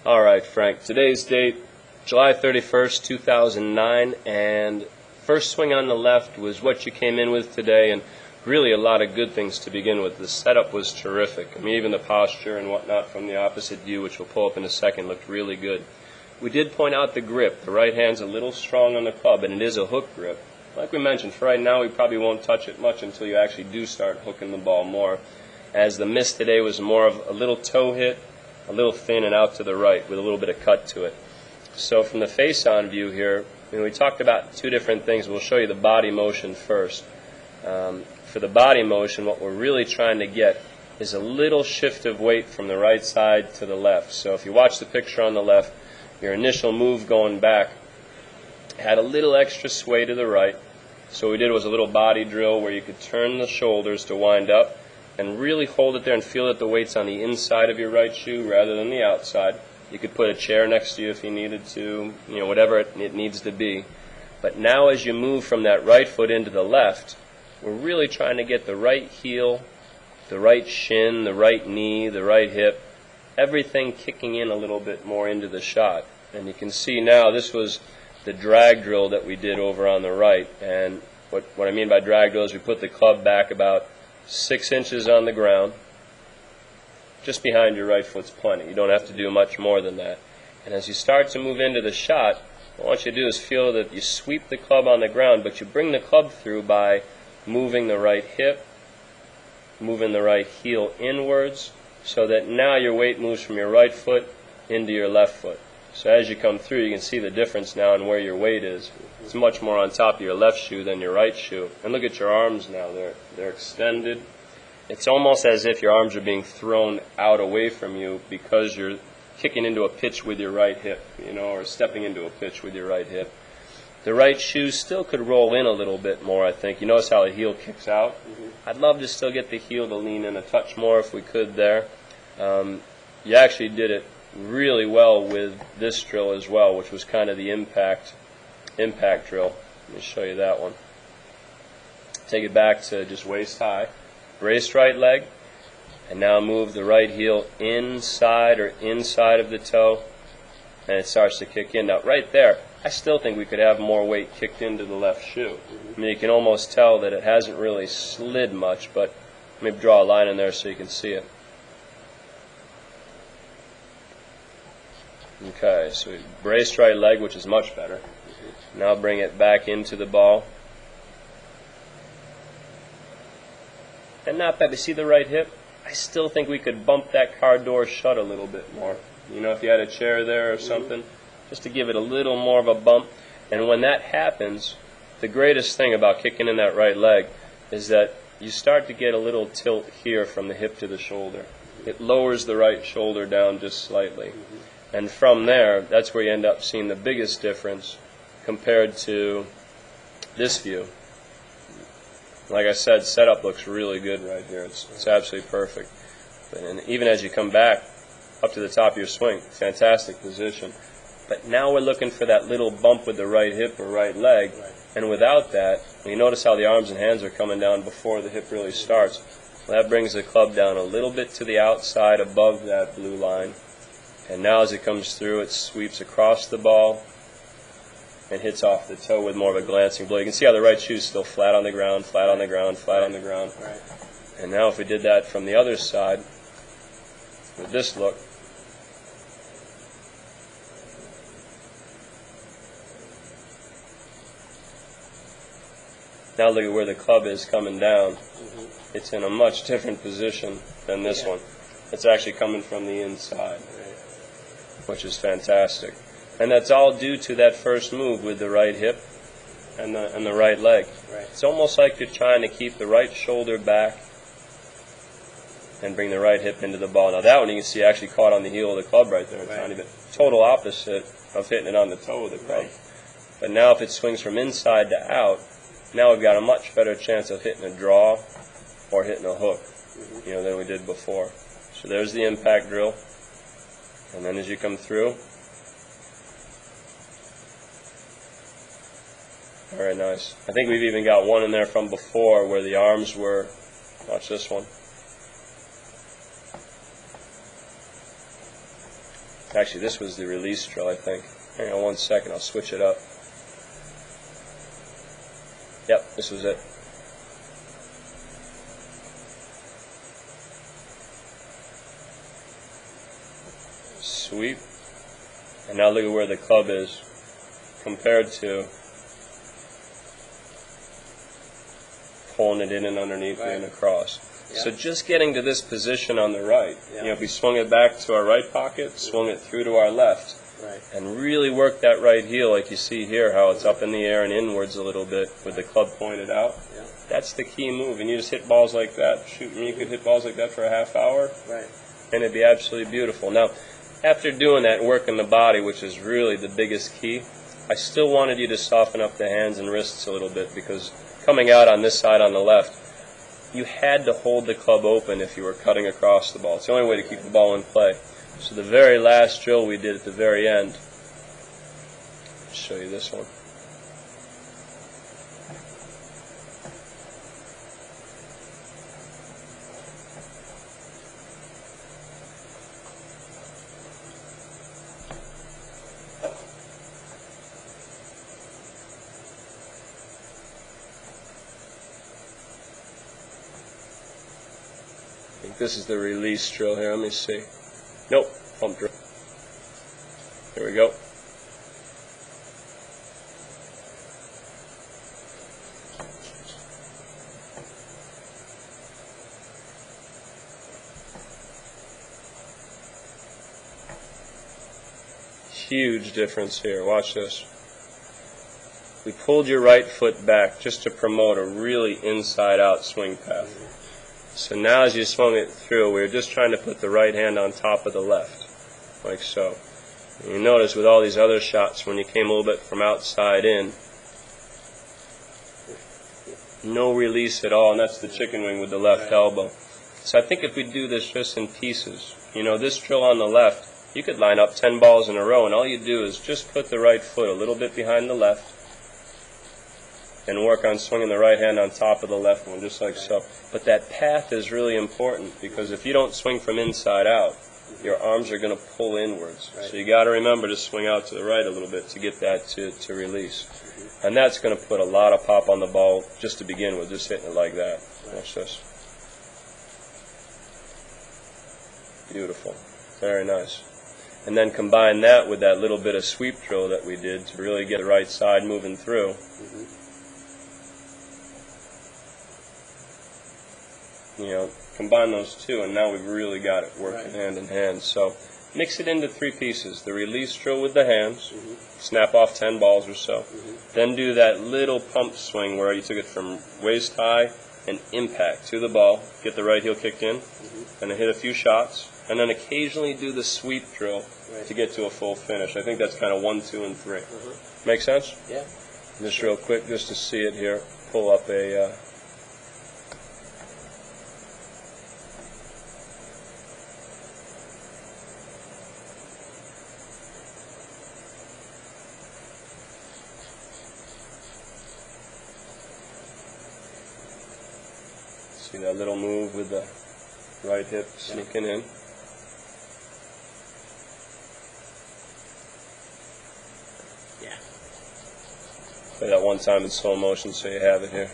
All right, Frank. Today's date, July 31st, 2009, and first swing on the left was what you came in with today, and really a lot of good things to begin with. The setup was terrific. I mean, even the posture and whatnot from the opposite view, which we'll pull up in a second, looked really good. We did point out the grip. The right hand's a little strong on the club, and it is a hook grip. Like we mentioned, for right now, we probably won't touch it much until you actually do start hooking the ball more, as the miss today was more of a little toe hit, a little thin and out to the right with a little bit of cut to it. So from the face-on view here, we talked about two different things. We'll show you the body motion first. For the body motion, what we're really trying to get is a little shift of weight from the right side to the left. So if you watch the picture on the left, your initial move going back had a little extra sway to the right. So what we did was a little body drill where you could turn the shoulders to wind up and really hold it there and feel that the weight's on the inside of your right shoe rather than the outside. You could put a chair next to you if you needed to, whatever it needs to be. But now as you move from that right foot into the left, we're really trying to get the right heel, the right shin, the right knee, the right hip, everything kicking in a little bit more into the shot. And you can see now this was the drag drill that we did over on the right. And what I mean by drag drill is we put the club back about 6 inches on the ground. Just behind your right foot's plenty. You don't have to do much more than that. And as you start to move into the shot, what I want you to do is feel that you sweep the club on the ground, but you bring the club through by moving the right hip, moving the right heel inwards, so that now your weight moves from your right foot into your left foot. So as you come through, you can see the difference now in where your weight is. It's much more on top of your left shoe than your right shoe. And look at your arms now. They're extended. It's almost as if your arms are being thrown out away from you because you're kicking into a pitch with your right hip, or stepping into a pitch with your right hip. The right shoe still could roll in a little bit more, I think. You notice how the heel kicks out? I'd love to still get the heel to lean in a touch more if we could there. You actually did it really well with this drill as well, which was kind of the impact drill. Let me show you that one. Take it back to just waist high. Braced right leg, and now move the right heel inside of the toe, and it starts to kick in. Now right there, I still think we could have more weight kicked into the left shoe. I mean, you can almost tell that it hasn't really slid much, but maybe draw a line in there so you can see it. Okay, so we braced right leg, which is much better. Now bring it back into the ball. And not bad. You see the right hip? I still think we could bump that car door shut a little bit more. If you had a chair there or something, just to give it a little more of a bump. And when that happens, the greatest thing about kicking in that right leg is that you start to get a little tilt here from the hip to the shoulder. It lowers the right shoulder down just slightly. And from there, that's where you end up seeing the biggest difference compared to this view. Like I said, setup looks really good right here. It's absolutely perfect. And even as you come back up to the top of your swing, fantastic position. But now we're looking for that little bump with the right hip or right leg. And without that, you notice how the arms and hands are coming down before the hip really starts. Well, that brings the club down a little bit to the outside above that blue line. And now as it comes through, it sweeps across the ball and hits off the toe with more of a glancing blow. You can see how the right shoe is still flat on the ground, flat on the ground, flat on the ground. Right. And now if we did that from the other side, with this look, now look at where the club is coming down. It's in a much different position than this one. It's actually coming from the inside, which is fantastic. And that's all due to that first move with the right hip and the right leg. It's almost like you're trying to keep the right shoulder back and bring the right hip into the ball. Now that one you can see actually caught on the heel of the club right there a tiny bit. Total opposite of hitting it on the toe of the club. But now if it swings from inside to out, now we've got a much better chance of hitting a draw or hitting a hook, than we did before. So there's the impact drill. And then as you come through, very nice. I think we've even got one in there from before where the arms were, watch this one. Actually, this was the release drill, I think. Hang on 1 second, I'll switch it up. Yep, this was it. Sweep. And now look at where the club is compared to pulling it in and underneath and across. Yeah. So just getting to this position on the right, if we swung it back to our right pocket, swung it through to our left, and really work that right heel like you see here, how it's up in the air and inwards a little bit with the club pointed out. That's the key move. And you just hit balls like that. Shoot, you could hit balls like that for a half hour, and it'd be absolutely beautiful. Now, after doing that and working the body, which is really the biggest key, I still wanted you to soften up the hands and wrists a little bit, because coming out on this side on the left, you had to hold the club open if you were cutting across the ball. It's the only way to keep the ball in play. So the very last drill we did at the very end, I'll show you this one. I think this is the release drill here. Let me see. Nope, pump drill. Here we go. Huge difference here. Watch this. We pulled your right foot back just to promote a really inside-out swing path. So now as you swung it through, we were just trying to put the right hand on top of the left, like so. And you notice with all these other shots, when you came a little bit from outside in, no release at all, and that's the chicken wing with the left elbow. So I think if we do this just in pieces, this drill on the left, you could line up 10 balls in a row, and all you do is just put the right foot a little bit behind the left, and work on swinging the right hand on top of the left one, just like so. But that path is really important, because if you don't swing from inside out, your arms are going to pull inwards. So you got to remember to swing out to the right a little bit to get that to release. And that's going to put a lot of pop on the ball just to begin with, just hitting it like that. Watch this. Beautiful. Very nice. And then combine that with that little bit of sweep drill that we did to really get the right side moving through. Combine those two, and now we've really got it working hand in hand. So mix it into 3 pieces. The release drill with the hands, snap off 10 balls or so. Then do that little pump swing where you took it from waist high and impact to the ball, get the right heel kicked in, and then hit a few shots, and then occasionally do the sweep drill to get to a full finish. I think that's kind of 1, 2, and 3. Make sense? Yeah. Just real quick, just to see it here, pull up a... See that little move with the right hip sneaking in. Yeah. Play that one time in slow motion so you have it here.